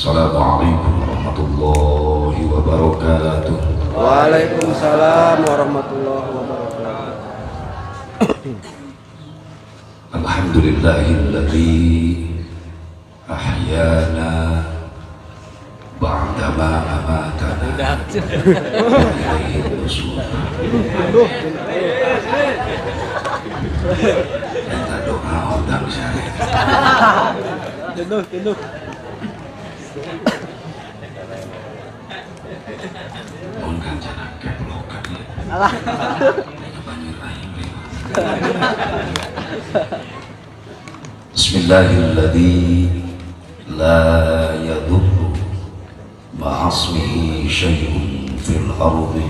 Assalamualaikum warahmatullahi wabarakatuh. Waalaikumsalam warahmatullahi wabarakatuh. Alhamdulillahilladzi ahyana ba'dama amatana wa ilaihi nusyur. Kita doa undang syariat. Jenuh. Undang jangan keplokan ya. Alah. Bismillahilladzi la yadurru ma'asmihi syai'un fil ardi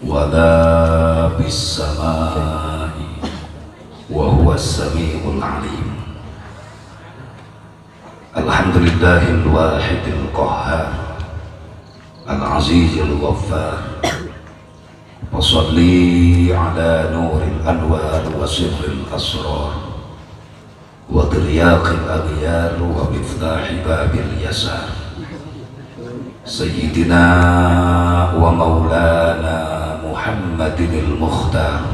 wa la bis samai wa huwa as-sami'ul 'alim. Alhamdulillahil wahidil qahhar al-azizil ghaffar. Wa shalli ala nuril anwar wa sirril asrar wa tiryaqil aghyar wa miftahi babil yasar. Sayyidina wa maulana Muhammadinil Mukhtar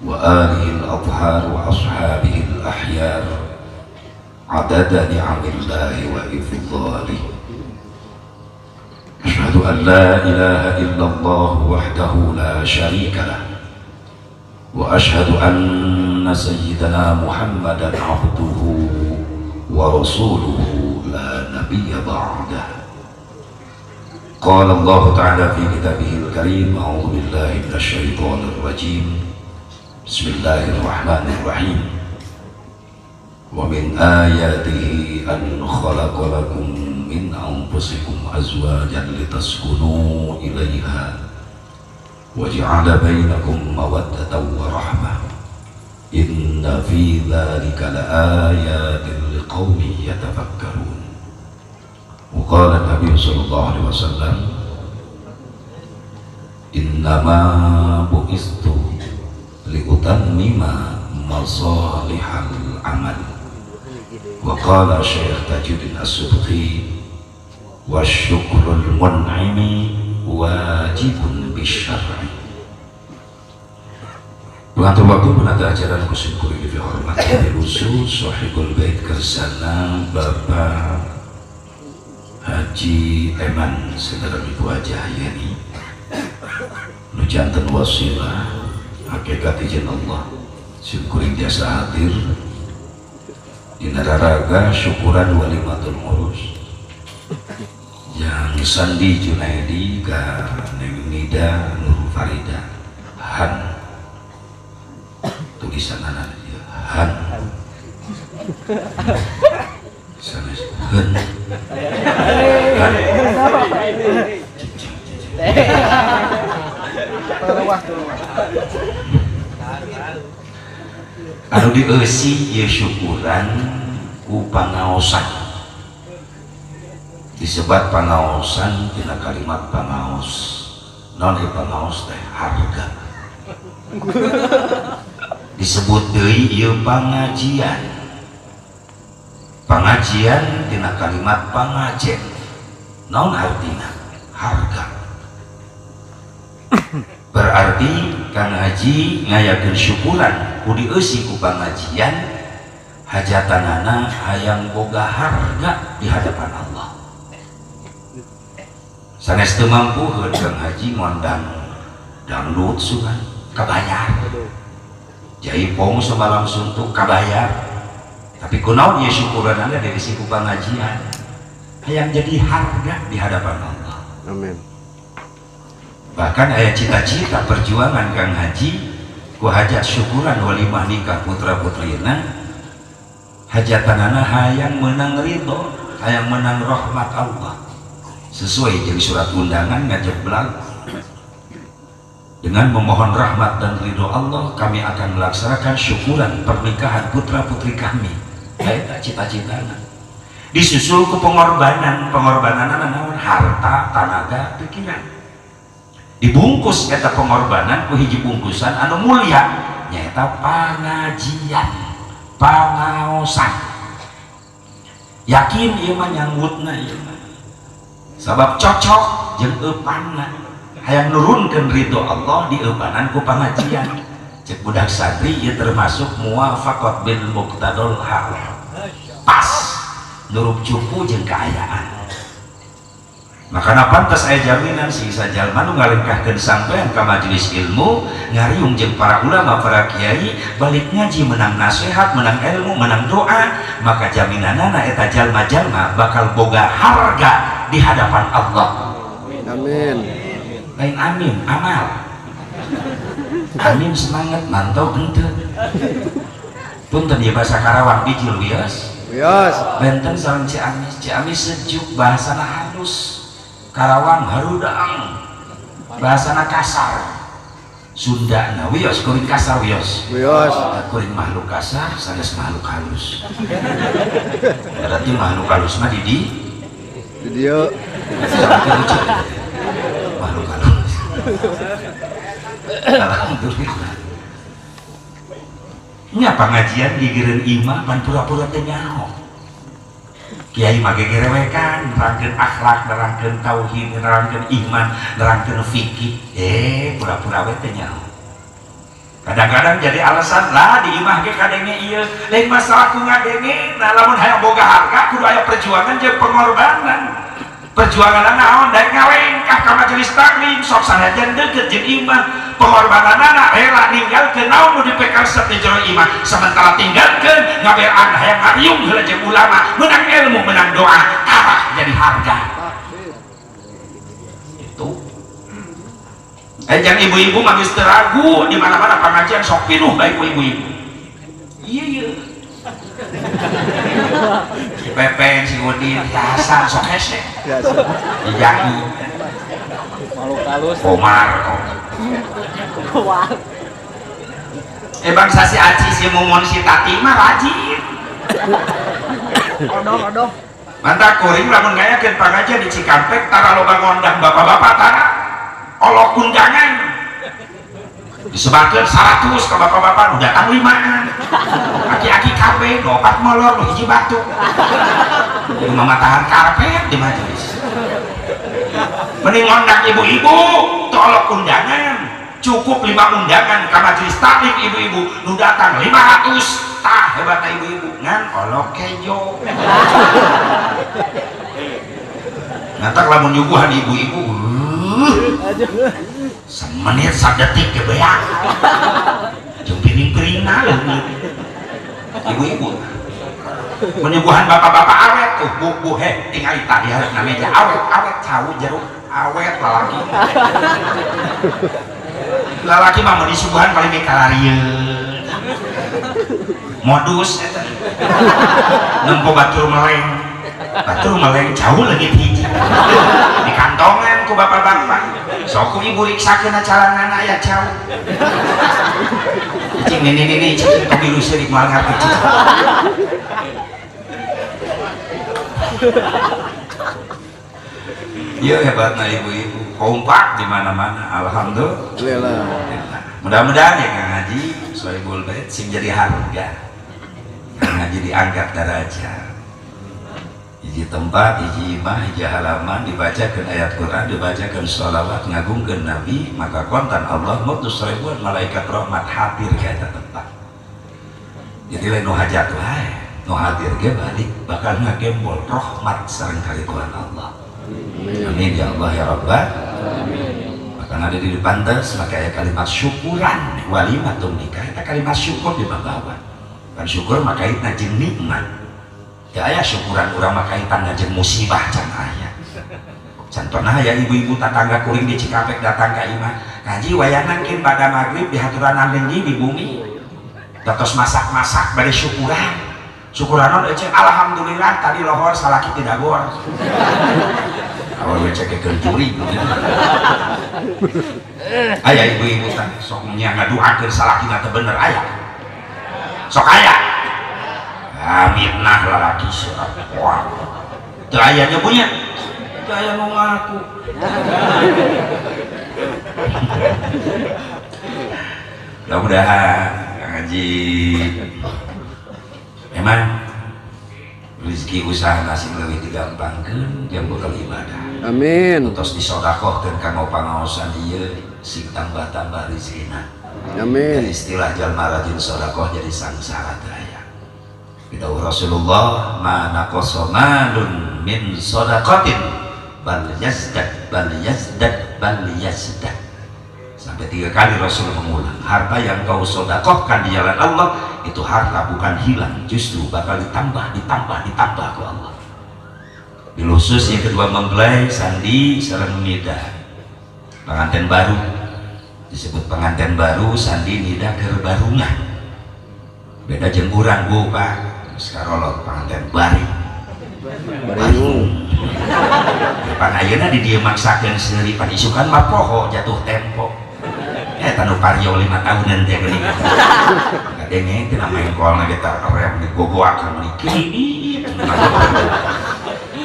wa alihil athhar wa ashabihil ahyar adada ni'amillahi wa ifdhalih. Asyhadu an la ilaha illallah wahdahu la syarika lah wa asyhadu anna sayyidana Muhammadan abduhu wa rasuluhu la nabiyya ba'dah. Qala Allah ta'ala fi kitabihil karim, a'udzu billahi minasy syaithanir rajim. Bismillahirrahmanirrahim. Wa min ayatihi an khalaqa lakum min anfusikum azwajan litaskunu ilaiha wa ja'ala bainakum mawaddatan wa rahmah. Inna fi dzalika laayatin liqaumin yatafakkarun. Wa qala Nabi sallallahu alaihi wasallam, innama bu'istu liutammima masalihal amal. Wa qala Syekh Tajuddin As-Subki, wasyukrul mun'imi wajibun bisyar'i. Pengatur waktu penata ajaran kusyukur ini dihormati khusus Sohibul Bait Kersana Bapak Haji Eman Saudara Ibu Haji Hayani nu janten wasilah hakikat izin Allah syukurin jasa hadir di nararaga syukuran walimatul urus yang Sandi Junaidi ka Neng Nida Nur Farida Han tulisan anak dia Han sana Han anu dieusi ye syukuran ku pangaosan. Disebut pangaosan tina kalimat pangaos. Naon ieu pangaos teh? Harga. Disebut deui ieu pangajian. Pangajian tina kalimat pangajen. Naon artina? Harga. Berarti Kang Haji ngayakeun syukuran ku dieusi ku pangajian hajatanana hayang boga harga di hadapan Allah. Sanes teu mampuheun Kang Haji ngondang dangdut sugan kabayar. Jaipong semalam suntuk kabayar. Tapi kunaon ieu syukuranana dieusi ku pangajian hayang jadi harga di hadapan Allah. Amin. Bahkan aya cita-cita perjuangan Kang Haji ku hajat syukuran walimah nikah putra putrina hajatanana hayang menang ridho, hayang menang rahmat Allah sesuai jeung surat undangan ngajeblag dengan memohon rahmat dan ridho Allah kami akan melaksanakan syukuran pernikahan putra putri kami. Eta cita-citana disusul ke pengorbanan naon harta tenaga pikiran. Dibungkus eta pengorbanan ku hiji bungkusan anu mulia nyaeta pangajian pangaosan yakin ieu mah nyangutna ieu mah sabab cocok jeung eupanna hayang nurunkeun ridho Allah di eupanan ku pangajian cek budak santri ieu termasuk muwafaqat bil muqtadal hal pas nurup cupu jeung kaayaan makana pantas aya jaminan si sajalma nu ngalengkahkeun sampean ka majelis ilmu ngariung jeung para ulama para kiai balik ngaji menang nasihat menang ilmu menang doa maka jaminanana eta jalma-jalma bakal boga harga di hadapan Allah. Amin. Lain amin amal amin semangat mantau henteu punten ieu bahasa Karawang bijil wios benten sareng Ciamis sejuk bahasana halus Karawang harudang bahasana kasar Sundana wios kuring kasar wios kuring makhluk kasar sanes makhluk halus berarti makhluk halus mah di dia makhluk halus alhamdulillah nya pengajian digireun imah pan pura-pura teu nyaho kiai mah gegerewekan nerangkeun akhlak nerangkeun tauhid nerangkeun iman nerangkeun fikih pura-pura we teu nyaho kadang-kadang jadi alasan lah di imah ge kadenge ieu lain masalah ku ngadenge nah lamun hayang boga harga kudu aya perjuangan jeung pengorbanan perjuangan naon daek ngawengkah ka majelis taklim sok sanajan deukeut jeung imah pengorbananana rela ninggalkeun naon nu dipekarset di jero imah sementara tinggalkeun ngabean hayang ngariung heula jeung ulama menang ilmu menang doa arah jadi harga itu jangan ibu-ibu mah geus teu ragu di mana-mana pengajian sok pinuh baik ibu-ibu iya si Pepen si Udin Hasan sok hese Jaki Makhluk halus Komar bangsa si Aci si Momon si Tati mah rajin odong mantap kuring lamun ngayakeun pangajian di Cikampek tara loba ngondang bapak-bapak tara olok kundangan disebarkeun 100 ke bapak-bapak nu datang 5an aki-aki kabeh dopat molor nu hiji batu nu mamatahan karpet di majelis mending ngondang ibu-ibu teu olok kundangan cukup 5 undangan ka majelis taklim ibu-ibu nu datang 500 tah hebatna ibu-ibu ngan olok kejo nantak lamun nyuguhan ibu-ibu semenit sadetik ke beak jeung piring-piringna leungit ibu-ibu menyuguhan bapak-bapak awet tuh bu tingali tadi harusna meja awet cawu jeruk awet lalaki mah mun disuguhan paling mikararieun modus eta nempo batur meleng jauh lagi hiji di kantongan ku bapak-bapak sok ibu riksakeun calangan aya jauh cing ini cing tobi lu seurik moal ngarti cing iya hebatna ibu-ibu kompak di mana-mana alhamdulillah mudah-mudahan ya Kang Haji Sohibul Bait sing jadi harga Kang Haji diangkat derajat hiji tempat, hiji imah, hiji halaman dibacakan ayat Quran, dibacakan sholawat ngagungkeun Nabi maka kontan Allah mutus ribuan malaikat rahmat hadir ke eta tempat jadi lain nu hajat wae nu hadir ge balik bakal ngagembol rahmat sareng karituan Allah amin ya Allah ya Rabbal bahkan ada di depan terus maka aya kalimat syukuran walimatun nikah eta kalimat syukur di bawah kan syukur maka itu jeung nikmat ya aya syukuran urang mah kaitanna jeung musibah can aya can pernah aya ibu-ibu tetangga kuring di Cikampek datang ka imah ngaji wayahna keun pada magrib di haturan alenggi di bumi terus masak-masak bade syukuran naon ece alhamdulillah tadi lohor salaki tidak gor awal cekekeun curi aya ibu-ibu teh sok nya ngaduakeun salakina teh bener aya sok aya Aminah lalaki siap wah itu ayahnya punya itu ayah mau ngaku mudah-mudahan ngaji memang rezeki rezeki usaha nasi lebih digampangkan yang bekal ibadah. Amin. Terus disodakohkan kanggo pangaosan ieu sing tambah-tambah rezekina. Amin. Istilah jalma rajin sodakoh jadi sangsara daya. Bidauh Rasulullah ma naqasa malun min sodaqatin bal yazdad bal yazdad bal yazdad. Sampai 3 kali Rasul mengulang, harta yang kau sodakohkan di jalan Allah itu harta bukan hilang, justru bakal ditambah ke Allah. Bilusus yang kedua mempelai sandi sareng nida pengantin baru disebut pengantin baru sandi nida keur barungan beda jeung urang Bu Pak sekarolot pengantin bari pan ayeuna di dieu maksakeun seuri pan isukan mah poho jatuh tempo tanu pario 5 tahunan teh geuning kadenge teh main kolna kita rem digogoakeun meunik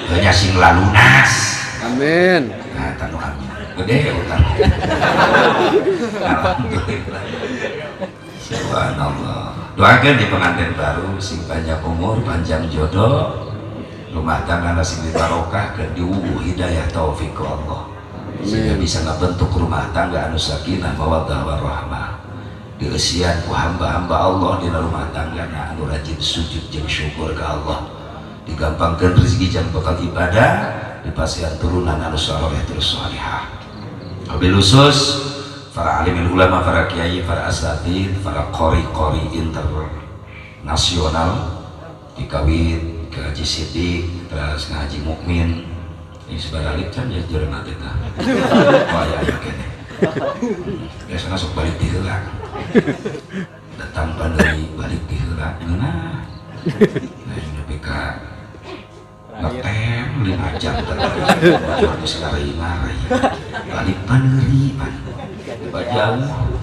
hanya sing lalunas. Amin. Nah, tanu amin. Gede utang. Alhamdulillah. Subhanallah. Doakan di pengantin baru sing panjang umur, panjang jodoh, rumah tangga sing barokah ke diubuh hidayah taufik Allah. Sehingga bisa ngabentuk rumah tangga anu sakinah mawaddah warahmah. Dieusian ku hamba-hamba Allah di rumah tangga anu rajin sujud jeung syukur ke Allah. Digampangkan rezeki jang bakal ibadah dipasihan turunan anu saleh terus salihah. Wabil khusus para alim ulama, para kiai, para asatid, para qori internasional dikawin ke Haji Sidik terus ngaji mukmin ini sebaralik kan ya jorna teh tah. Oh ya kene. Biasana sok balik di heula. Datang pandai balik di heula nah. Nah, ini ka ngetem 5 jam terus ngari-ngari balik paneri pan jauh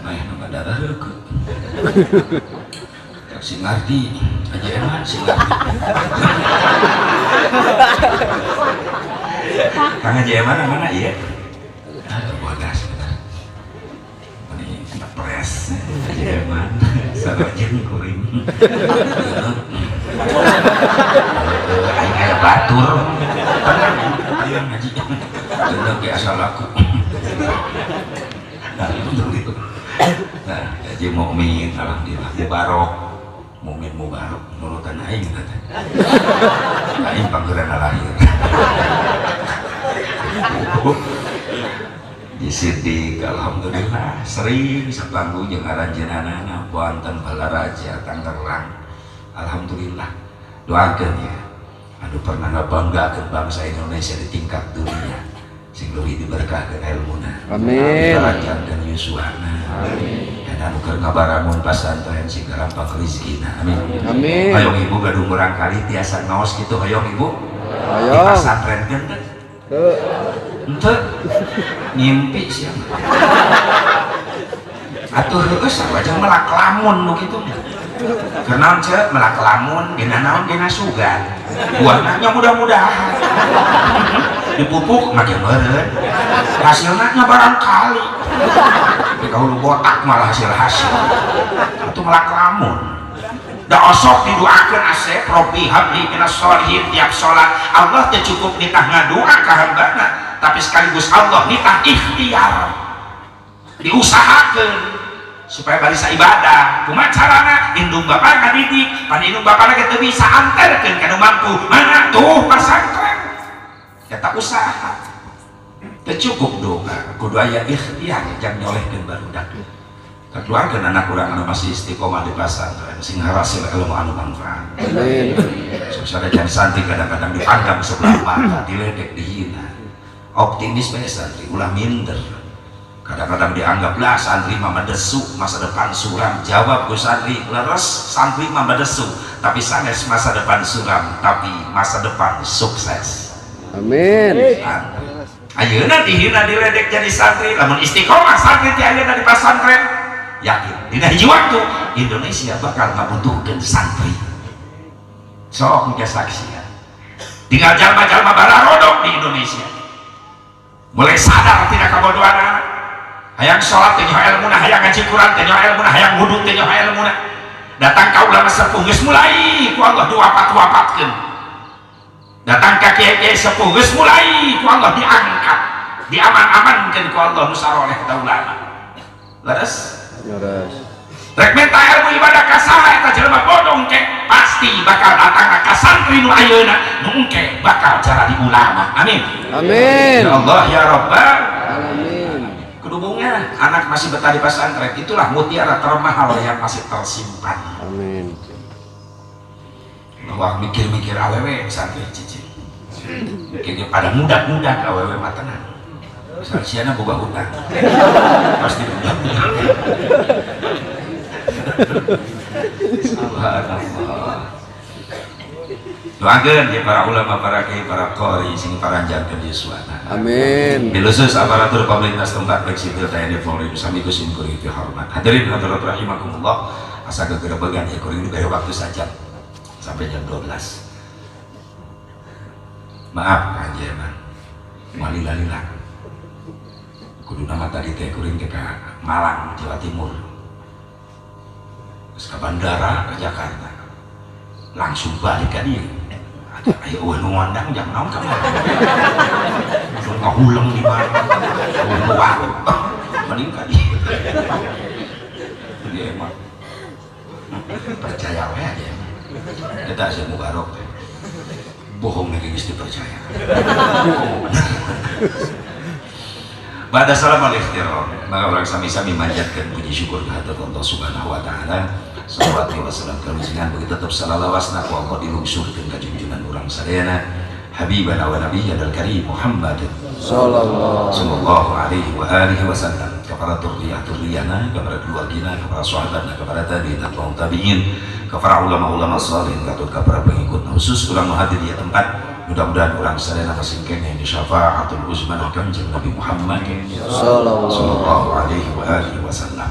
nah nama darah deket si ngerti aja emak si ngerti kang aja emak mana iya bodas ini ngepres aja emak sarojeng kuring aing batur aing ngaji bener ge asal aku nah itu nah jadi mukmin alhamdulillah mubarok mukmin mubarok nurutan aing teh aing panggeurana lahir di Sidik alhamdulillah sering sapanggu jeung aranjeunana wonten Balaraja Tangerang alhamdulillah doakeun ya anu pernah ngabanggakeun bangsa Indonesia di tingkat dunia sing leuwih diberkahkeun ilmuna amin derajat dan yuswana amin dan anu keur ngabarangun pasantren sing garampak rezekina amin amin hayong ibu gaduh murang kali tiasa ngaos kitu hayong ibu ayo di pasantren teh henteu ngimpi sia atuh geus sawaja melak lamun nu kitu kenaon cek melak lamun dina naon dina sugan buahnya mudah-mudahan dipupuk make meureun hasilna nya barangkali tapi kalau botak malah hasil itu melak lamun da osok didoakeun asep robbi habli minas sholihin tiap salat Allah teh cukup nitah ngadua ka hambana tapi sekaligus Allah nitah ikhtiar diusahakeun supaya barisa ibadah kumaha carana indung bapak ngadidik pan indung bapak lagi teu bisa anterkeun kana mampu mana tuh pasantren eta usaha teu cukup doa kudu aya ikhtiar jang nyolehkeun barudak keluarga anak urang anu masih istiqomah di pasantren sing hasil ilmu anu manfaat amin susah dan santri kadang-kadang dipandang sebelah mata diledek dihina optimis bae santri ulah minder kadang-kadang dianggap lah santri mah medesu masa depan suram jawab ku santri leres santri mah medesu tapi sanes masa depan suram tapi masa depan sukses amin ayeuna dihina diledek jadi santri lamun istiqomah santri ti ayeuna di pasantren yakin dina hiji waktu Indonesia bakal ngabutuhkeun santri sok engke saksian tinggal jalma-jalma balarodok di Indonesia mulai sadar tidak kabodohan hayang sholat teh nyoh ilmuna hayang ngaji Quran teh nyoh ilmuna hayang wudu teh nyoh ilmuna datang ka ulama sepuh geus mulai ku Allah diwapat-wapatkeun, datang ka kiai-kiai sepuh geus mulai ku Allah diangkat, diaman-amankeun ku Allah nu saroleh eta ulama. Leres? Leres. Rek minta ilmu ibadah ka saha eta jelema bodong cek pasti bakal datang ka santri nu ayeuna nu engke bakal jadi ulama. Amin. Amin. Ya Allah ya Rabbal Amin. kedubungnya anak masih betah di pesantren itulah mutiara termahal yang masih tersimpan. Amin. Wah mikir-mikir awewe santri cicing kayaknya pada muda-muda awewe matenan siana boga hutang pasti muda-muda. Subhanallah. Doakeun ya para ulama, para kiai, para qori sing paranjarkeun di suana. Amin. Bilusus aparatur pemerintah setempat baik sipil TNI Polri sami kusim kuring teu hormat. Hadirin hadirat rahimakumullah, asa gegerebegan ya kuring diberi waktu saja sampai jam 12. Maaf Kang Jeman. Malila-lila. Kudu nama tadi teh kuring ke Malang, Jawa Timur. Terus ke bandara ke Jakarta. Langsung balik ke dia. Ayo nu ngondang jam naon kamu. Langsung ngahuleng di mana. Warung. Mending ka dia. Dia emang percaya we aja. Eta sih mubarok teh. Bohong lagi geus dipercaya. Pada salam al-ikhtiram, maka orang sami-sami manjatkan puji syukur kehadirat Allah Subhanahu wa taala. Salawat wa salam kalusingan begitu tetap salawasna ku Allah dilungsurkeun ka junjungan urang sadayana habibana wa nabiyyana al-karim Muhammad sallallahu alaihi wa alihi wasallam, kepada turriyana, kepada keluargina, kepada sahabatna, kepada tabi'in, tabi'in, kepada ulama-ulama salihin, kepada pengikut khusus ulang hadir di tempat. Mudah-mudahan orang sadayana kasingkeun yang disafaatul uzma kanjeng Nabi Muhammad sallallahu alaihi wa alihi wasallam.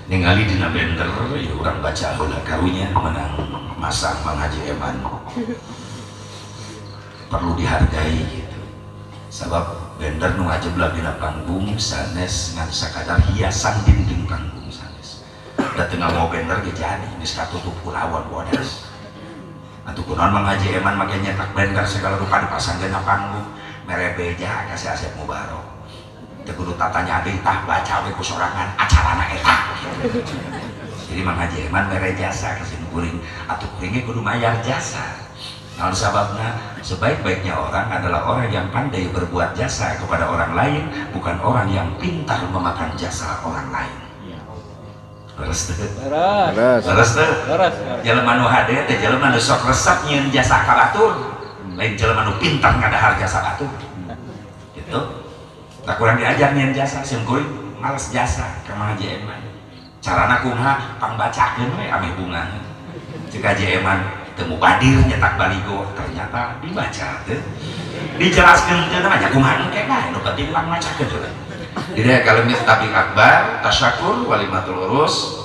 Ningali dina bender ya urang baca heula karunya menang masang Mang Haji Eman. Perlu dihargai gitu. Sebab bender nu ngajeblak dina panggung sanes ngan sakadar hiasan dinding panggung sanes. Da teu mau bender ge jadi geus katutup kulawan bodas. Atuh kunaon Mang Haji Eman make nyetak bender segala rupa dipasangkeun na panggung mere beja ka si Asep Mubarok. Teu kudu tatanya deui tah baca we ku sorangan acarana eta. Jadi Mang Haji Eman mere jasa ka sinu kuring, atuh kuring ge kudu mayar jasa. Naon sababna? Sebaik-baiknya orang adalah orang yang pandai berbuat jasa kepada orang lain, bukan orang yang pintar memakan jasa orang lain. Leres teh. Leres teh. Jelema nu hade teh jelema nu sok resep nyieun jasa ka batur. Lain jelema nu pintar ngadahar jasa batur. Gitu. Tak kurang diajar nyieun jasa, sim kuring males jasa ka Mang Haji Eman. Carana kumaha pangbacakeun we ame bunga. Ceuk Haji Eman teu mubadir nyetak baligo, ternyata dibaca teh. Dijelaskeun teh namanya kumaha engke bae nu penting lang macakeun teh. Jadi kalau tablik akbar, tasyakur, walimatul urus,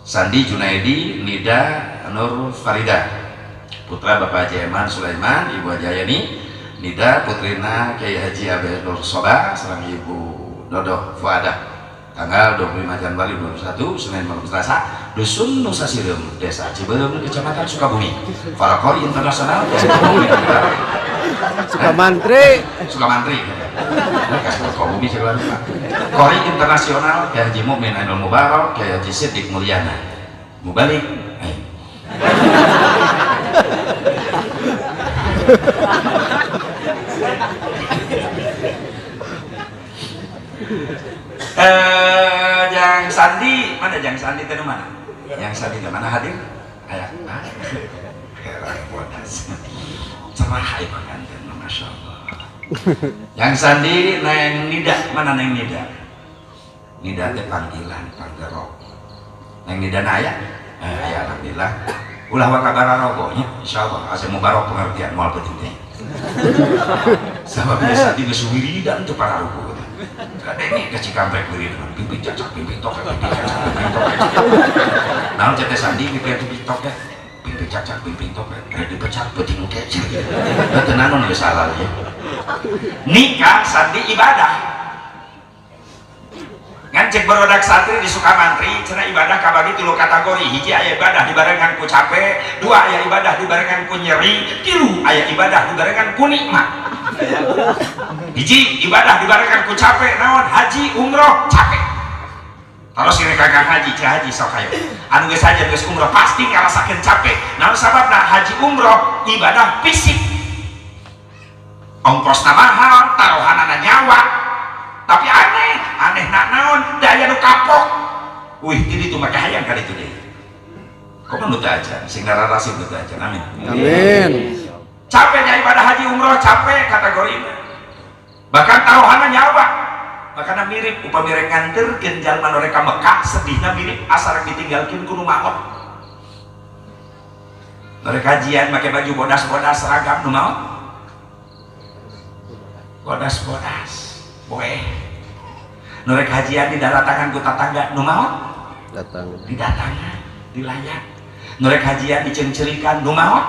Sandi Junaidi, Nida Nur Farida, putra Bapak Haji Eman Sulaiman, Ibu Haji Ayani, Nida putrina Kiai Haji Abel Nur Soba, serang Ibu Dodo Fuadah. Tanggal 25 Januari 2021, Senin malam Selasa, Dusun Nusa Sireum, Desa Ciberem, Kecamatan Sukabumi. Farakori Internasional, Sukamantri. Sukamantri. Kasih Sukabumi segala rupa. Kori Internasional, Kiai Haji Mukmin Ainul Mubarak, Kiai Haji Siddiq Mulyana. Mubalik. Jang Sandi, mana Jang Sandi tadi mana? Yang Sandi tadi mana hadir? Ayah, heran bodas. Cerah ieu pengantin, masya Allah. Yang Sandi, Neng Nida, mana Neng Nida? Nida teh panggilan, panggerok. Neng Nida naya? Ya alhamdulillah. Ulah wa kabar rogonya, insyaallah. Asal mubarok pengertian moal penting teh. Sababnya Sandi geus wiridan teu para ruku. Kadenge ka Cikampek wiridan dengan pimpin cacak pimpin tok pimpin cacak pimpin tok. Naon cete Sandi pimpin tok ya. Pimpin cacak pimpin tok rek dipecat peuting kecil. Teu naon geus salah ya. Nikah Sandi ibadah. Ngan cek barudak santri di Sukamantri cenah ibadah kabagi 3 kategori. Hiji aya ibadah dibarengan ku capek, 2 aya ibadah dibarengan ku nyeri, 3 aya ibadah dibarengan ku nikmat. Hiji ibadah dibarengan ku capek naon haji umroh capek. Terus ini kagak haji cah haji sok hayu. Anu geus haji geus umroh pasti ngarasakeun capek. Naon sababna haji umroh ibadah fisik. Ongkosna mahal, taruhanana nyawa. Tapi aneh nak naon daya nu kapok. Wih, jadi itu maka hayang kali itu deh. Kok nu teu aja, sing nararasi nu teu aja. Amin. Amin. Capeknya ibadah haji umroh capek kategorina. Bahkan taruhanna nyawa. Makanya mirip upami rek nganterkeun jalma nu rek ka Mekah, sedihna mirip asa rek ditinggalkeun ku nu maot. Nu rek kajian make baju bodas-bodas seragam nu maot. Bodas-bodas. Boe. Nu rek hajian didaratangan ku tatangga nu maot? Datang. Didatangan, dilayak. Nu rek hajian dicencerikan nu maot?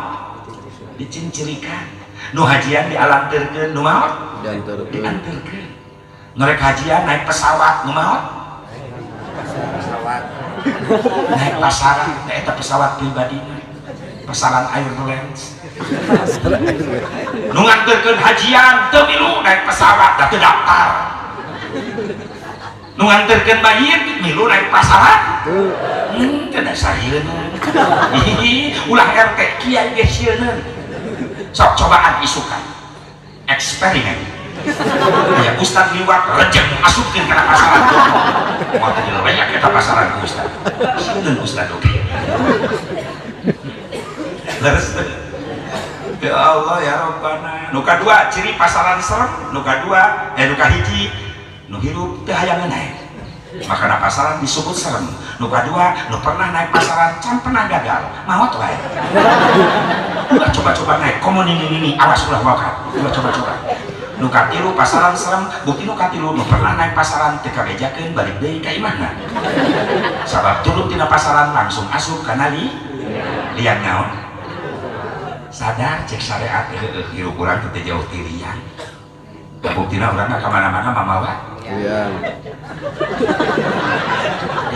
Dicencerikan. Nu hajian dialanteurkeun nu maot? Dianteurkeun. Nu rek hajian naik pesawat nu maot? Naik pasaran, eta pesawat pribadina. Pasaran Airlines. Nu nganterkeun hajian teu milu naik pesawat da teu daftar. Nu nganterkeun mayit milu naik pasaran. Teu dasarieuna. Ulah RT kiai ge sieun. Sok cobaan isukan. Eksperimen. Ya Ustaz liwat rejeng asupkeun kana pasaran. Moal teu banyak eta pasaran ku Ustaz. Sieun Ustaz oge. Leres teh. Ya Allah ya Rabbana. Nu kadua ciri pasaran serem, nu kadua nu kahiji nu hirup teu hayang naik. Makana pasaran disebut serem. Nu kadua nu pernah naik pasaran can pernah gagal. Maot wae. Ulah coba-coba naik, komo nini awas ulah wakat. Ulah coba-coba. Nu katilu pasaran serem, bukti nu katilu nu pernah naik pasaran teu kabejakeun balik deui ka imahna. Sabab turun tina pasaran langsung asup kana liang naon. Sadar cek syariat hirup urang teu jauh ti liang. Da buktina urang ka mana-mana mamawa. Iya.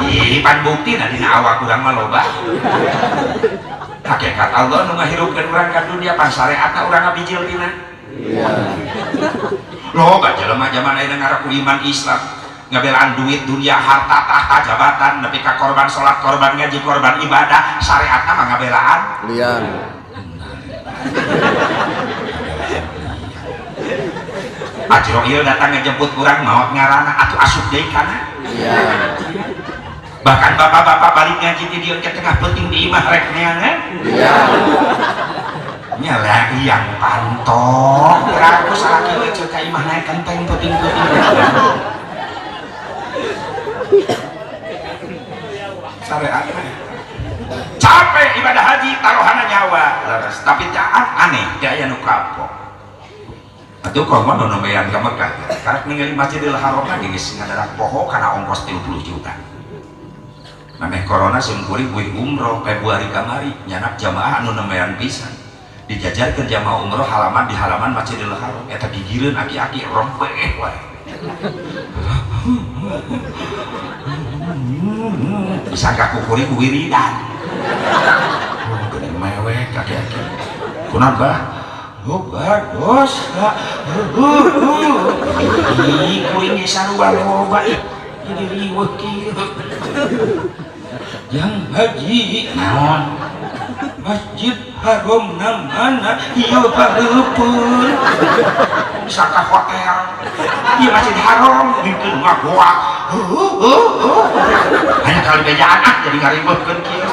Ih, pan buktina dina awak urang mah loba. Hakikat Allah nu ngahirupkeun urang ka dunia pan syariatna urang ngabijil tina. Iya. Loba jelema zaman ayeuna ngaraku iman Islam. Ngabelaan duit dunia harta tahta jabatan nepi ka korban salat korban ngaji korban ibadah syariatna mah ngabelaan Liang. Ajro ieu datang ngejemput kurang maot ngarana atuh asup deui kana. Iya. Bahkan bapak-bapak balik ngaji di dieu ke tengah penting di imah rek neangan. Iya. Nya lah yang pantok. Kira aku salah kieu ceuk ka imah naik kenteng penting-penting. Syariat capek ibadah haji taruhana nyawa leres tapi taat aneh daya nu kapok atuh komo nu nembean ka Mekah karek ningali Masjidil Haram lagi geus ngadarak poho kana ongkos 30 juta maneh corona sungkuring kuy umroh Februari kamari nyanak jamaah anu nembean pisan dijajarkeun jamaah umroh halaman di halaman Masjidil Haram eta gigireun aki-aki rompeh wae disangka kukuring wiridan gede mewek kaki-kaki kunaon bah oh bagus kuring ge sarua loba jadi riweuh kieu yang haji naon Masjid Haram mana ieu pareupeun saka hotel ieu Masjid Haram dikeun mah goa hanya kali bejaan jadi ngaribeukeun kieu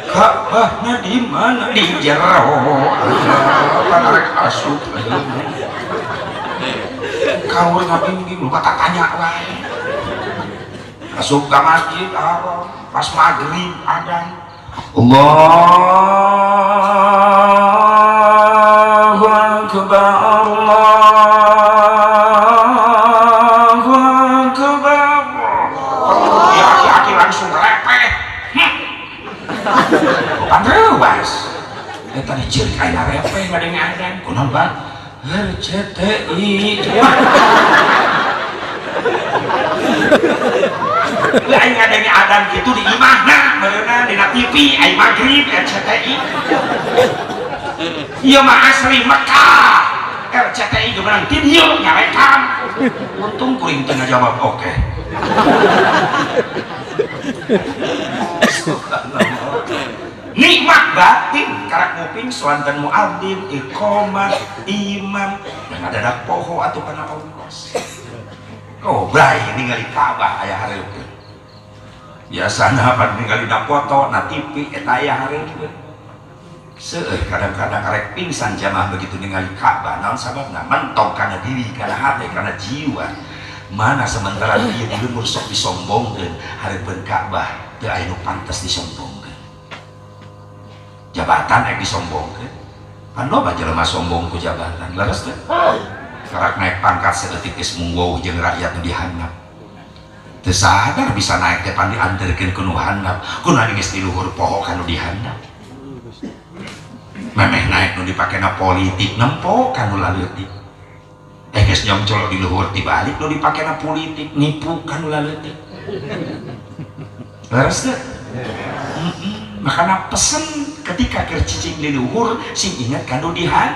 Ka'bahna di mana di jero panarek asup kaur ngabimbing lu kata tanya wae asup ka Masjid Haram pas maghrib adzan Allahu Akbar Allahu Akbar ya aki-aki langsung repeh pandrewas eta diceuk aya repeh ngadeng-ngadeng kunaon Bang RCTI Aing ngadenge adan gitu di imahna meureunna dina TV aing magrib RCTI. Ieu mah asli Mekah. RCTI geurang video nyarekam. Untung kuring teu ngajawab oke. Nikmat batin karak nguping swanten muadzin iqamah imam dan ada poho atuh kana ongkos. Oh, bray ningali Ka'bah aya hareupeun. Biasana pan ningali na foto na TV eta aya hareupeun. Seueur kadang-kadang arek pingsan jamaah begitu ningali Ka'bah naon sababna mentok kana diri kana hati kana jiwa. Mana sementara dia di lemur sok disombongkeun hareupeun Ka'bah teu aya nu pantes disombongkeun. Jabatan yang disombongkan kan loba jelema sombong ku jabatan leres teh karak naik pangkat sedetik geus mung jeung rakyat nu dihandap teu sadar bisa naik teh pan dianterkeun ku nu handap kunaon geus di luhur poho ka nu dihandap memeh naik nu dipakena politik nempo ka nu laleutik geus nyongcol di luhur tibalik nu dipakena politik nipu ka nu laleutik leres teh makanya pesen ketika kercicing di luhur sing ingat kan nu dihan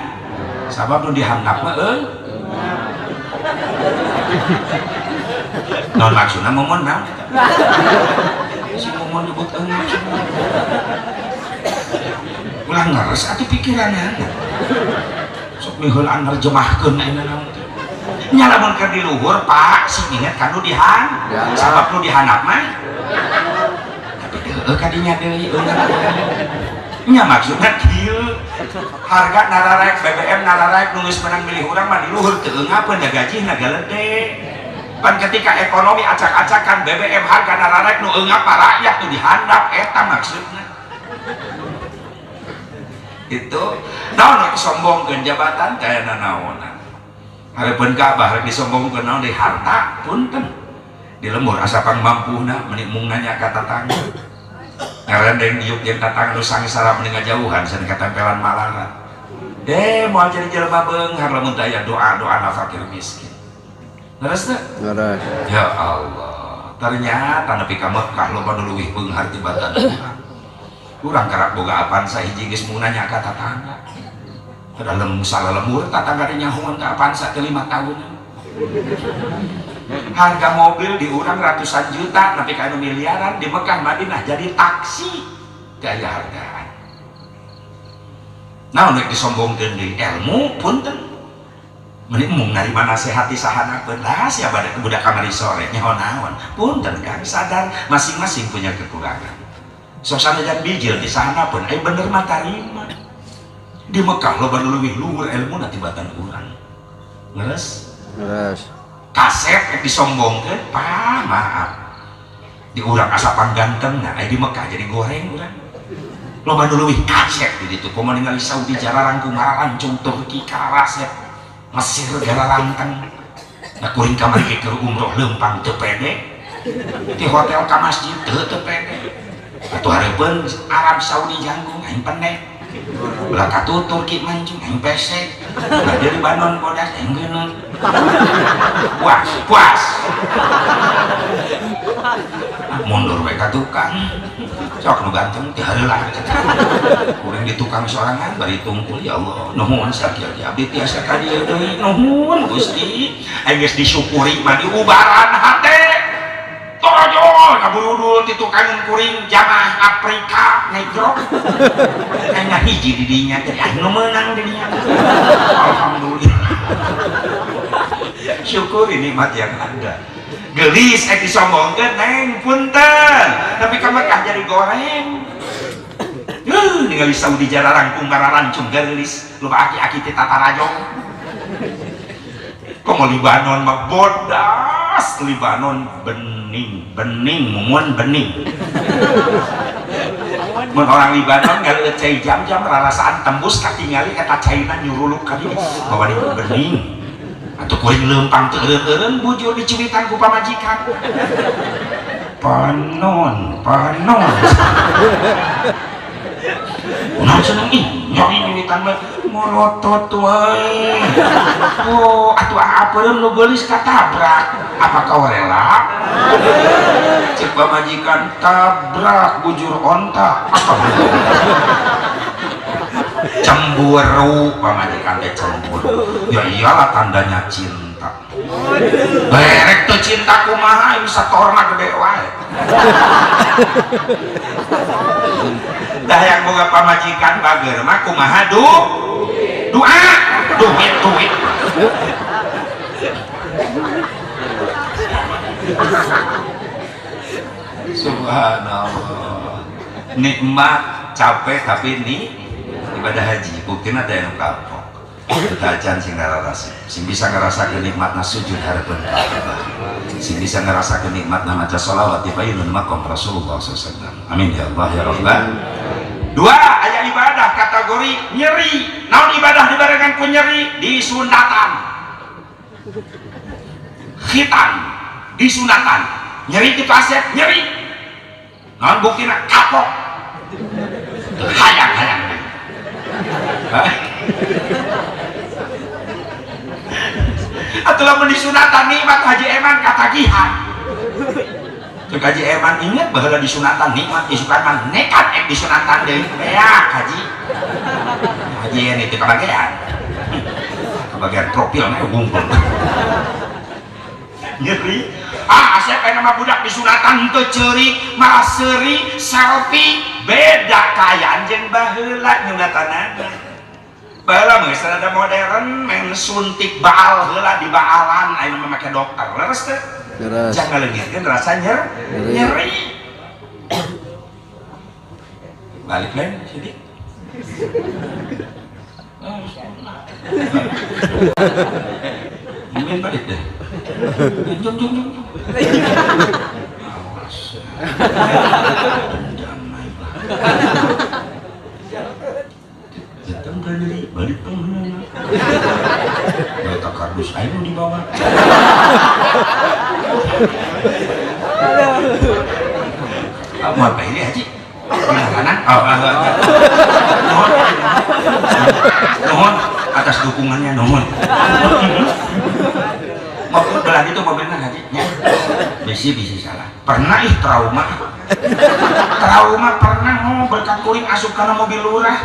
sabab nu dihandap mah non maksudna momon naon si momon nyebut maksudna ulah ngeres atuh pikiranna sok miheulan nerjemahkeun ayeuna naon nya lamun keur di luhur Pak sing ingat kan nu dihan sabab nu dihandap mah kadinya deui nya maksudna kieu harga nararek BBM nararek nulis menang milih urang mah di luhur teu ngapeun da gajihna galede pan ketika ekonomi acak-acakan BBM harga nararek nu eungap rakyat nu dihandap eta maksudna itu naon disombongkeun jabatan kayana naonan hareupeun Ka'bah rek disombongkeun naon deui harta punten di lembur asa pang mampuna meuni mung nanya ka tatangga ngarendeng diuk jeung tatangga nu sangsara mending ngajauhan san katempelan malaran moal jadi jelema beunghar lamun teu aya doa-doa fakir miskin leres teh leres ya Allah ternyata nepi ka Mekah loba nu leuwih beunghar tibatan urang karak boga apaan sahiji geus mung nanya ka tatangga dalam salah lemur tatangga teh nyahoan ka apaan sa 5 tahun harga mobil di urang ratusan juta tapi kanu miliaran di Mekah Madinah jadi taksi gaya hargaan nah untuk disombongkeun deui ilmu punten mending mung narima nasihati sahana belas ya pada budak kamari sore nyaho naon punten Kang sadar masing-masing punya kekurangan sosana jan bijil di sana pun bener mah tarima di Mekah loba leuwih luhur ilmu na tibatan urang leres kaset yang disombongkan Pak maaf di urang asapan ganteng nah di Mekah jadi goreng urang loba nu leuwih kaset di ditu kumaha ningali Saudi jararang kumarancung Turki karasep Mesir jararangteng nah kuring ka mari keur umroh leumpang teu pede di hotel ka masjid teu pede atuh hareupeun Arab Saudi jangkung aing pendek ulah katu Turki mancung aing pesek nah dari Libanon bodas aing geuneun puas mundur we ka tukang sok nu ganteng teu hareulah urang di tukang sorangan bari tungkul ya Allah nuhun sakieu abdi tiasa ka dieu deui nuhun Gusti aing geus disyukuri mah diubaran hate tojo ngaburudul ti tukang kuring jamaah Afrika negro aya hiji di dinya teh anu meunang di dinya alhamdulillah syukuri nikmat yang ada gelis disombongkeun neng punten tapi ka Mekah jadi goreng ningali Saudi jararang kumarancung gelis loba aki-aki ti tatarajong komo Libanon mah bodas Libanon bening mumun bening mun orang Libanon galeueut cai jam-jam rarasaan tembus ka tingali eta caina nyuruluk ka dieu bawa di bening atuh kuring leumpang teu eureun bujur dicuitan ku pamajikan panon Nah seneng ih nyari nyuitan mah morotot wae. Oh atuh apeun nu geulis katabrak apa kau rela cek pamajikan tabrak bujur onta apa cemburu pamajikan teh cemburu ya iyalah tandanya cinta berek tuh cinta kumaha bisa torna gede wae dah yang boga pamajikan bager mah kumaha doa duit subhanallah nikmat capek tapi ini ibadah haji buktinya ada yang kapok belajar sing ngarasa sing bisa ngerasakan nikmatna sujud harapan Ka'bah sing bisa ngerasakan nikmatna maca sholawat di bayyinun maqam Rasulullah SAW. Amin ya Allah ya Rabbal. Dua aya ibadah kategori nyeri. Naon ibadah dibarengan ku nyeri? Disunatan khitan disunatan nyeri itu aset nyeri naon buktina kapok hayang atau lamun disunatan nikmat Haji Eman katagihan cek Haji Eman inget bahwa disunatan nikmat isukan man nekat disunatan deh beak Haji ini itu kebagian profilnya gumpul nyeri asep nama budak disunatan itu ceri malah seri selfie beda kaya anjing baheula nyunatanana baheula mah ada modern main suntik baal heula di baalan aya memakai dokter leres teh jangan leungitkeun rasa nyeri balik lain sini mungkin balik deh jom awas datang dari balik penghuna bata kardus air di bawah mau apa ini Haji? Kanan? Nuhun atas dukungannya nuhun mobil belah itu mobilnya Haji bisi salah pernah trauma pernah berkat kuring asup karena mobil lurah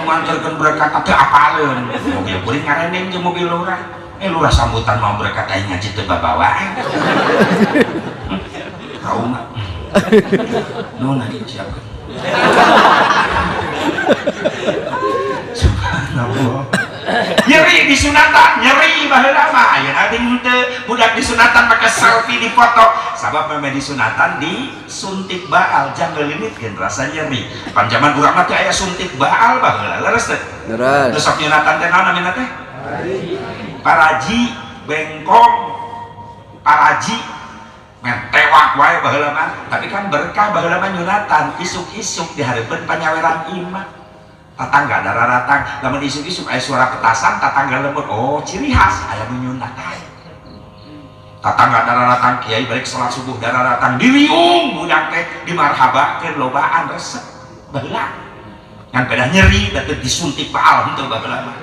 nganterkan berkat tapi apalun mobil kuring ngareneng ke mobil lurah lurah sambutan mau berkat aing ngaji teu babawaan trauma nuhun Haji siapkan subhanallah nyeri disunatan nyeri baheula mah aya ading teu budak disunatan pakai selfie di foto sabab memang disunatan disuntik baal jangan limitkeun rasa nyeri pan zaman urang mah teh aya suntik baal baheula leres teh leres sok nyunatan teh naon namina teh paraji bengkong paraji men tewak wae baheula mah tapi kan berkah baheula mah nyunatan isuk-isuk dihareupeun panyaweran imah tatangga dararatang lamun isuk-isuk aya suara petasan tatangga lembut oh ciri khas aya nu nyunatan tatangga dararatang kiai balik salat subuh dararatang diriung budak teh dimarhabakeun lobaan resep baheula ngan pedah nyeri da teu disuntik baal henteu baheula mah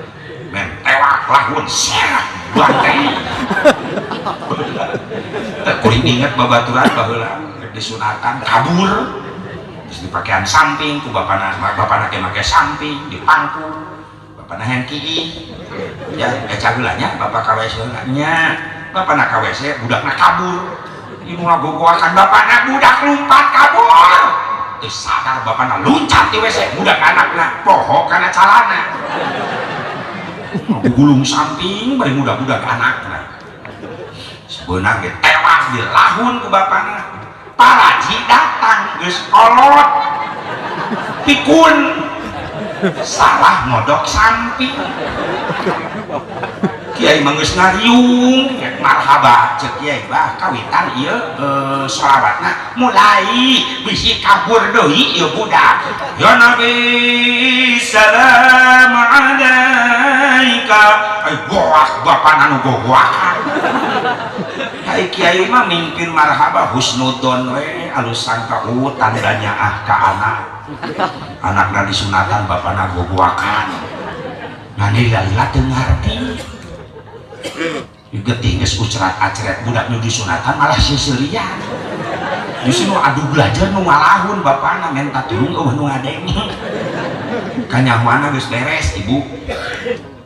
men tewak lahun serah banteng teu kuring inget babaturan baheula disunatan kabur terus dipakaian samping ku bapana ge make samping dipangku bapana hengki ya cageulanya bapak ka WC nya bapana ka WC budakna kabur ieu ngagogoakan bapana budak lumpat kabur terus sadar bapana luncat di WC budak anakna poho kana calana gulung samping bari budak-budak anakna sebeunang ge tewas dilahun ku bapana paraji datang geus kolot pikun salah modok samping kiai mah geus ngariung marhaba ceuk kiai bah kawitan ieu sholawatna mulai bisi kabur deui ieu budak ya nabi salam alaika ai goak bapana nu gogoakan kiai mah mimpin marhaba husnudon we alus sangka tandanya ka anak anakna disunatan bapana gogoakan nani lalila teu ngarti geuting geus ucerat acret budak nu disunatan malah sisirian justru nu adu belajar nu ngalahun bapana minta tulung eueuh nu ngadeng kanyahoana geus beres ibu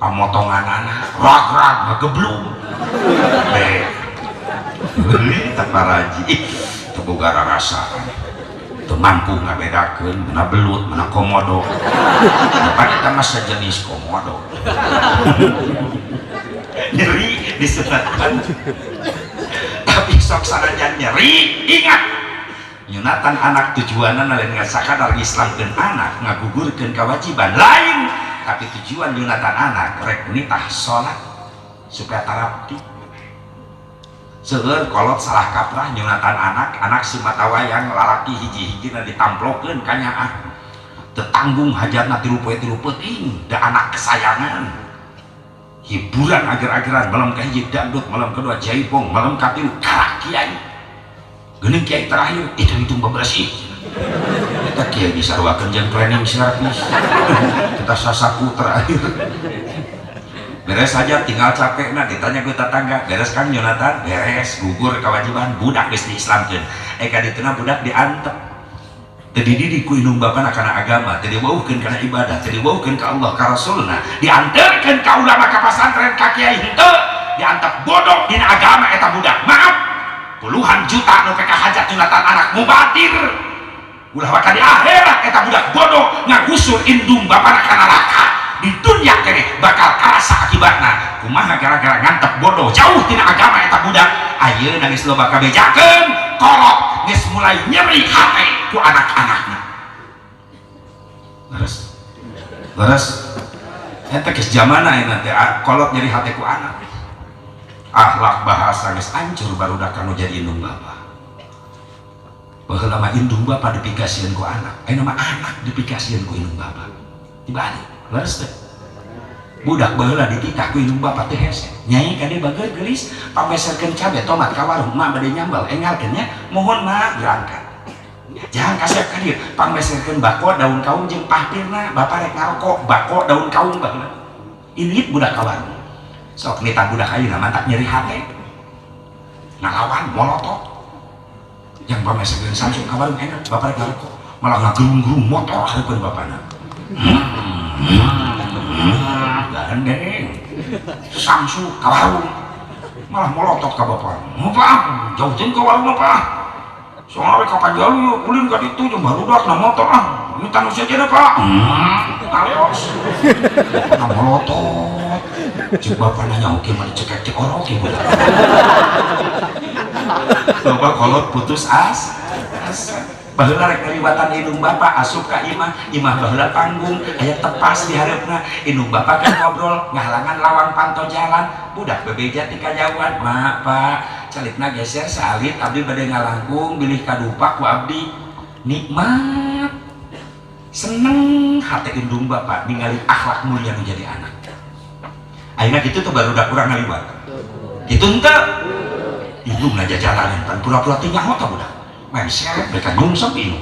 pamotonganana rag-rag ngageblung tak paraji teboga rarasaan teu mampu ngabedakeun mana belut mana komodo depan eta mah sejenis komodo nyeri disunatkan tapi sok sanajan nyeri ingat nyunatan anak tujuanan lain ngasakadar ngislamkeun anak ngagugurkeun kewajiban lain tapi tujuan nyunatan anak rek nitah sholat supaya tarabdi seueur kolot salah kaprah nyunatan anak sumatawayang lalaki hiji-hijina ditamplokeun kanyaan tetanggung hajatna tilu poe da anak kesayangan hiburan agar-agaran malam kahiji dangdut malam kedua jaipong malam katilu karak kiai geuning kiai terakhir hitung bebersih kita kiai disarwakeun jeung training service kita sasaku terakhir beres saja tinggal capek nah ditanya ke tetangga beres kan nyunatan beres gugur kewajiban budak geus diislamkeun ka dituna budak diantep teu dididik ku indung bapana kana agama teu diweuhkeun kana ibadah teu diweuhkeun ka Allah ka Rasulna dianterkeun ka ulama ka pasantren ka kiai henteu diantep bodoh dina agama eta budak maaf puluhan juta nu peka hajat nyunatan anak mubadir ulah bakal di akhirat eta budak bodoh ngagusur indung bapana kana neraka di dunia kene bakal karasa akibatna kumaha gara-gara ngantep bodoh jauh tina agama eta budak ayeuna geus loba kabejakeun kolot geus mulai nyeri hate ku anak-anakna leres eta geus zamana ayeuna teh kolot nyeri hate ku anak akhlak bahasa geus hancur barudak kanu jadi indung bapa baheula mah indung bapa dipikasieun ku anak ayeuna mah anak dipikasieun ku indung bapa dibalik leres teh budak baheula dititah ku indung bapa teh hese nyai kade bageut geulis pameserkeun cabe tomat ka warung mah bade nyambal engalkeun nya mohon mah berangkat jangan kasih ka dieu pameserkeun bako daun kaung jeung pahpirna bapa rek ngarokok bako daun kaung baheula ilit budak ka warung sok nitah budak ayeuna mantap nyeri hate ngalawan molotot yang pameserkeun Samsung ka warung enak bapa rek ngarokok malah ngagerung-gerung motor hareupeun bapana gandeng Samsu ka warung malah melotot ka bapak bapak jauhin ka warung bapak soalnya kapan jauh ulin ka ditu jeung barudak na motor ini tanu saja na pak alos na melotot cek bapak nanya oke mah dicekek cek orang oke budak bapak kolot putus asa baheula rek ngaliwatan indung bapa asup ka imah baheula panggung aya tepas di hareupna indung bapa kan ngobrol ngahalangan lawang panto jalan budak bebeja ti kajauhan mak pak calikna geser salit abdi bade ngalangkung bilih kadupak ku abdi nikmat seneng hate indung bapa ningali akhlak mulia nu jadi anak ayeuna kitu tuh barudak urang ngaliwat kitu henteu indung ngajajalanan pan pura-pura tinggal hota budak main seret mereka nyungsep ini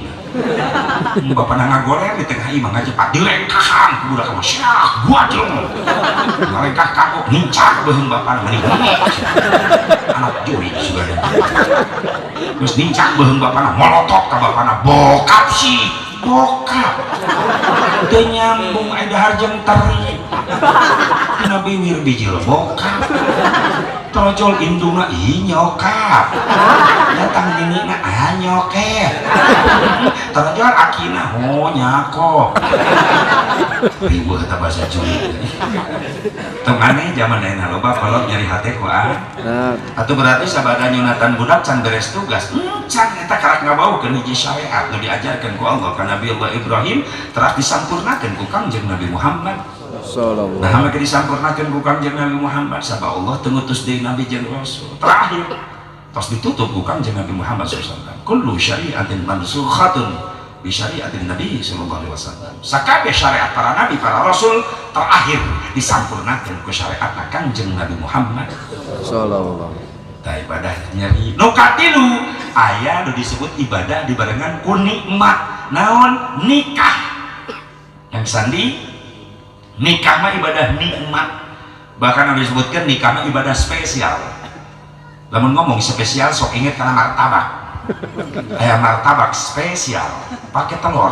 bapak nang ngagoreng di tengah imah ngajepat dilengkahan ke budak sama syah gua jeleng ngelengkah kagok nincak beheung bapak nang menikmati anak juri sudah ada terus nincak beheung bapak nang molotot ke bapak nang bokap sih bokap teu nyambung ada harjeng teri kena bibir bijil bokap trojol indungna ih nyokap datang dinina nyokep trojol akina nyako ribuh kata bahasa Juli tengane zaman lain loba kolot nyeri hati ku atau berarti sabada nyunatan budak can beres tugas can eta karak ngabaukeun hiji syariat nu diajarkeun ku Allah ka Nabi Allah Ibrahim teras disampurnakeun ku Kangjeng Nabi Muhammad nah mereka disampurnakan ku Kangjeng Nabi Muhammad sabab Allah tengutus deui Nabi jeung Rasul terakhir terus ditutup ku Kangjeng Nabi Muhammad SAW kullu syari'atin mansukhatun bi syari'atin Nabi sallallahu alaihi wasallam sakabeh syariat para nabi para rasul terakhir disampurnakan ku syariat Kangjeng Nabi Muhammad sallallahu ta ibadah nyeri nu katilu aya nu disebut ibadah dibarengan ku nikmat naon nikah yang sandi nikah mah ibadah nikmat, bahkan ada disebutkan nikah mah ibadah spesial. Lamun ngomong spesial sok inget karena martabak aya martabak spesial pakai telur,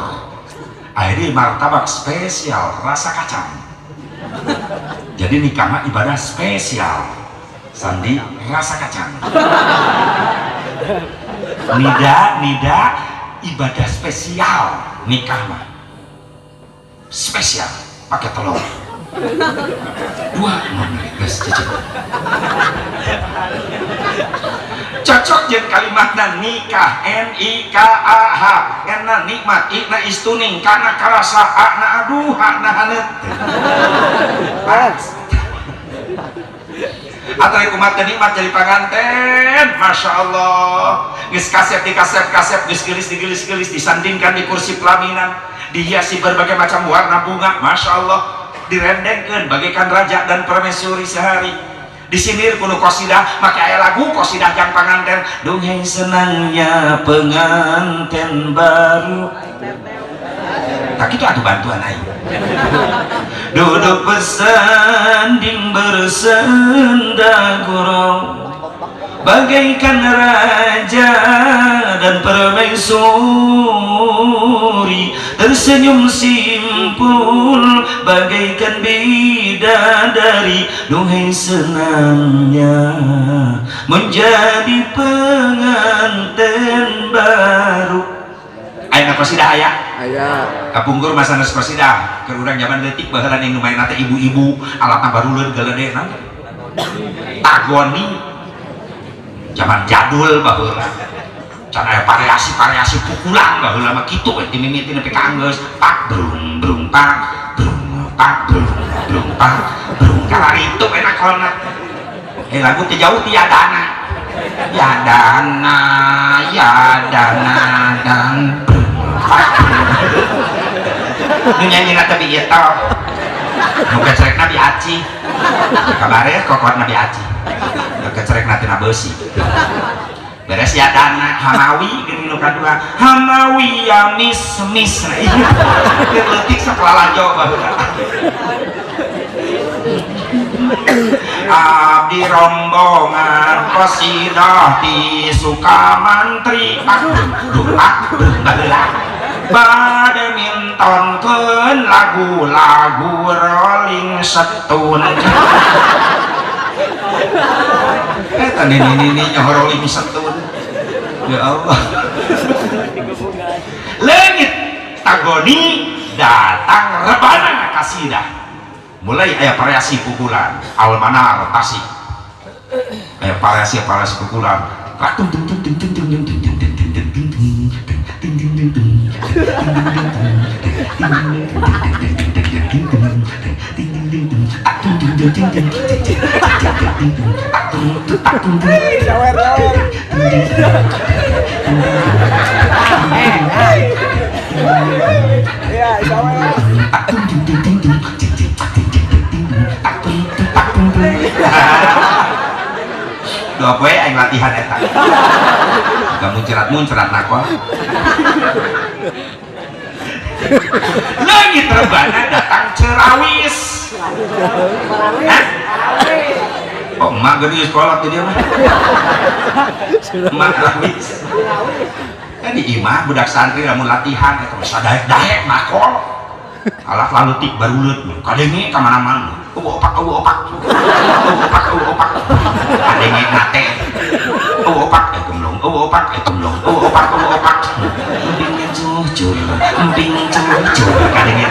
akhirnya martabak spesial rasa kacang. Jadi nikah mah ibadah spesial, sandi rasa kacang. Nida ibadah spesial, nikah mah spesial pakai telur dua guys cicip cocok jeung kalimatna nikah nikah enna nikmat ikna istuning kana karasa na aduh na haneut atau kumat nikmat jadi panganten, masya Allah. Geus kasep di kasep geus gelis disandingkan di kursi pelaminan, dihiasi berbagai macam warna bunga, masya Allah, direndengkeun bagaikan raja dan permaisuri sehari. Disinir kuno qasidah, make aya lagu qasidah jang panganten, dongeng senangnya penganten baru. Tak itu atuh bantuan aing. Duduk bersanding bersenda gurau, bagaikan raja dan permaisuri, tersenyum simpul bagaikan bidadari. Duhai senangnya menjadi pengantin baru. Ayo qasidah aya kapungkur masa nasi qasidah keur urang zaman leutik baheula ning nu main teh ibu-ibu alatna baruleun geuleudena tagoni zaman jadul baheula can aya variasi pukulan baheula mah kitu we timimiti nepi ka anggeus pak brung pak brung kalaritu enak kolna lagu teh jauh ti yadana dan nu nyanyi na tapi ieu tah nu kecerek Nabi Aci kabare kokot Nabi Aci nu kecerek na tina beusi beres ya dana hamawi geuning nu kadua hamawi ya mis keur leutik saklala jawa baheula abdi rombongan qasidah di Sukamantri badmintonkeun lagu-lagu Rolling Stone. Eta ini nyoh Rolling Stone. Ya Allah. Leungit tagoni datang rebana kasidah. Mulai aya variasi pukulan almanar tasik, aya variasi pukulan dua poe aing latihan eta gak muncrat nakwa lagi terbana datang cerawis oh emak gede di sekolah tuh dia mah emak cerawis kan di imah budak santri lamun latihan eta bisa daek makol alah lalu tik baruleut kadenge ka mana-mana opak kadenge nate opak gemlong opak emping cucur kadenge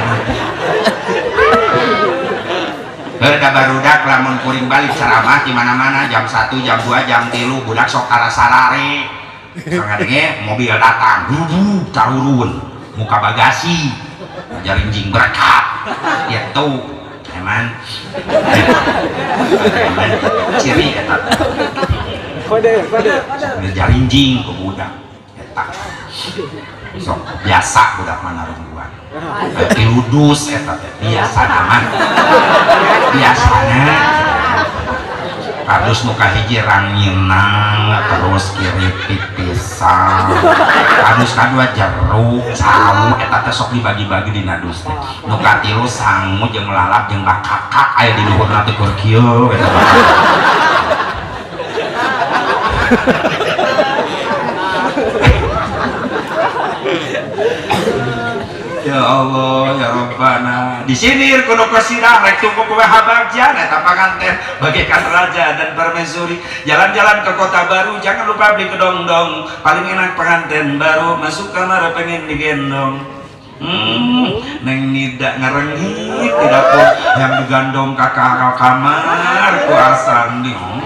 da barudak lamun kuring balik ceramah di mana-mana jam 1 jam 2 jam 3 budak sok sarare kadenge mobil datang tarurun muka bagasi jarinjing berkat gitu emang ciri eta kode jarinjing ke budak eta sok biasa budak mana rungguan piludus eta biasa aman biasanya kardus muka hiji ranginang terus kiri pisang kardus kadua jeruk sawu eta teh sok dibagi-bagi dina dus teh nu katilu sangu jeung lalap jeung bakakak aya di luhurna teh keur kieu eta ya Allah ya Rabbana di sini kudu kesidang rek tunggu kowe habagja eta panganten bagaikan raja dan permaisuri jalan-jalan ke kota baru jangan lupa beli kedong-dong paling enak pengantin baru masuk kamar pengen digendong neng nida ngerengit tidak pun yang digandong kakak kamar ku asandi dong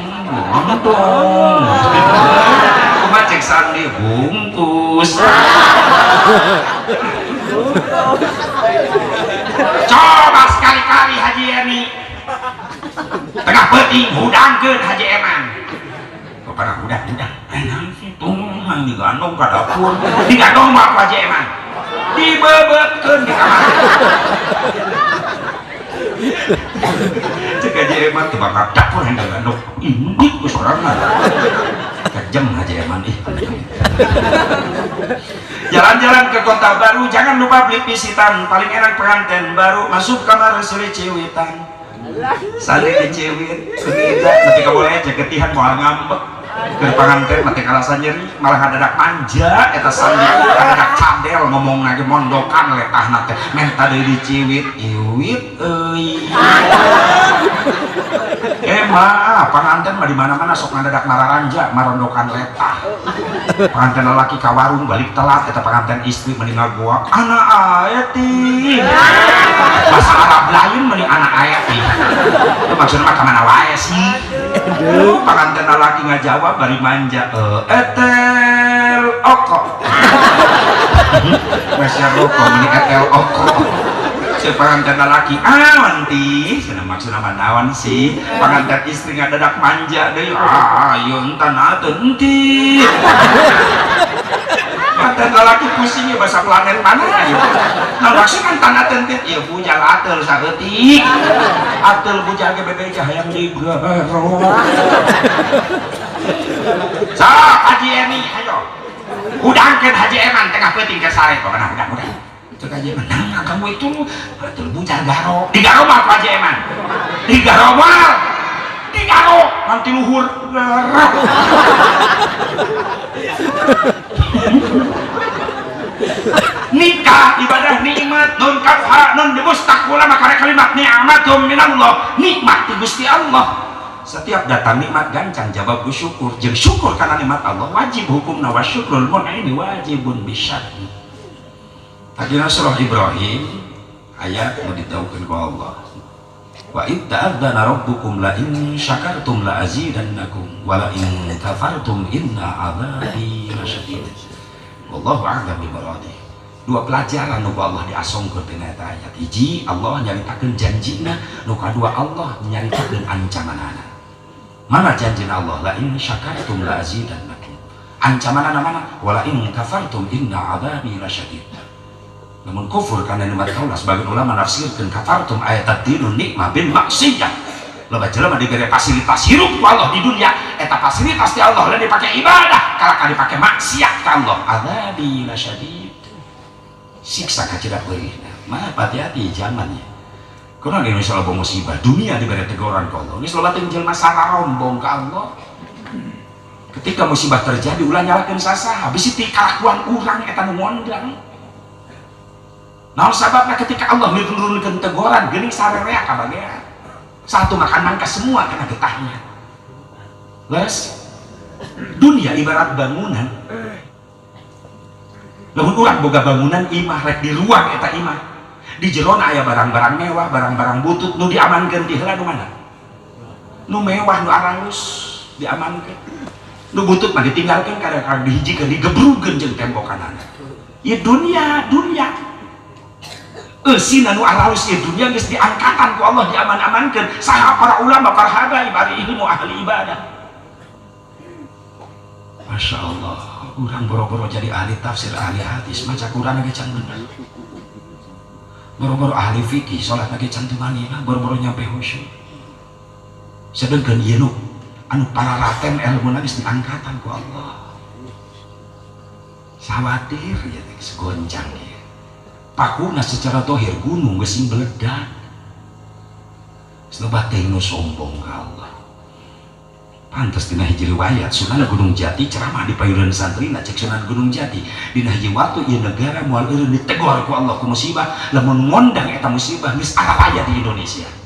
kuma cek sandi bungkus coba sekali-kali Haji Emi tengah penting hudangkeun Haji Eman kepada hudang enak sih tumang digandong ke dapur digandong mah Haji Eman dibebetkeun di kamar cek Haji Eman teu bakal dapur yang digandong ini ku sorangan kejam Haji Eman jalan-jalan ke kota baru jangan lupa beli pisitan paling enak pengantin baru masuk kamar seli ciwitan sali diciwit tapi boleh jaketihan moal ngambek ke pengantin mati kalasa nyeri malah ngadadak manja eta sandi ngadadak cadel ngomong lagi mondokan letahna teh menta deui diciwit iwit euy mah pengantin mah di mana-mana sok ngadadak mararanja marondokan letah pengantin lelaki ka warung balik telat eta pengantin istri meninggal gua anak ayati bahasa Arab lain mending anak ayati itu maksudnya mah kemana wae sih pengantin lelaki ngajawab bari manja etel oko masya roko mending etel oko pengantin lelaki awanti sana maksudnya manawan sih pengantin istri ngadadak manja deui ayo entana tenti pengantin lelaki pusingnya bahasa planet mana gitu nah maksudnya entana tenti ya punya atel saeutik atel bujal ge bebeja hayang digaro sok Haji Emi ayo hudangkeun Haji Eman tengah peuting ke sare pokona udah cek Haji Eman nah kamu itu betul bucar garo di garo mah Haji Eman di garo mah di garo nanti luhur nikah ibadah nikmat nun kafha nun dimustaqbala maka kalimat ni'matum minallah nikmat ti Gusti Allah setiap datang nikmat gancang jawab syukur jeung syukur karena nikmat Allah wajib hukumna wa syukrul mun'imi wajibun bisyarri Hadina surah Ibrahim ayat mau ditaukeun ku Allah wa id ta'adzana rabbukum la in syakartum la azidannakum wa la in kafartum inna adzabi lasyadid wallahu a'lam bi muradih dua pelajaran nu Allah diasongkeun tina eta ayat hiji Allah nyaritakeun janjina nu kadua Allah nyaritakeun ancamanana mana janjina Allah la in syakartum la azidannakum ancamanana mana wa la in kafartum inna adzabi lasyadid namun kufur karena nikmat Allah sebagian ulama nafsirkan kafartum ayat tadinu nikmah bin maksiyah loba jelema diberi fasilitas hirup ku Allah di dunia eta fasilitas di Allah lain dipakai ibadah kalau dipakai maksiat ka Allah adzabi lasyadid siksa kacedak beurihna mah hati-hati zamannya kurang Indonesia loba musibah dunia diberi teguran ku Allah geus loba teu jelema sararombong ka Allah ketika musibah terjadi ulah nyalakeun sasaha bisi ti kalakuan urang eta nu ngondang nah sebabnya ketika Allah menurunkan teguran geuning sarerea kabagean satu makan ke semua kena getahnya leres dunia ibarat bangunan lamun urang boga bangunan imah rek di ruang eta imah di jerona aya barang-barang mewah barang-barang butut nu diamankeun ti heula nu mana nu mewah nu aralus diamankeun nu butut mah ditinggalkeun kadang-kadang dihijikeun digebrugeun jeung tembokanana ieu dunia sina nu aralus ieu dunia geus diangkatan ku Allah diaman-amankeun saha para ulama para habaib bari ilmu ahli ibadah Masya Allah urang boro-boro jadi ahli tafsir ahli hadis maca Quran ge can bener boro-boro ahli fikih salat ge can teu manina boro-boro nyampe khusyuk sedengkeun ieu nu anu pararaten ilmu nangis diangkatan ku Allah. Sawatir ya segoncang ya. Pakuna secara tohir gunung geus meledak. Selobat teh nu sombong ka Allah. Pantes dina hiji riwayat Sunan Gunung Jati ceramah di payuran santrina cek Sunan Gunung Jati dina hiji waktu ieu negara moal eureun ditegor ku Allah ku musibah lamun ngondang eta musibah geus aya di Indonesia.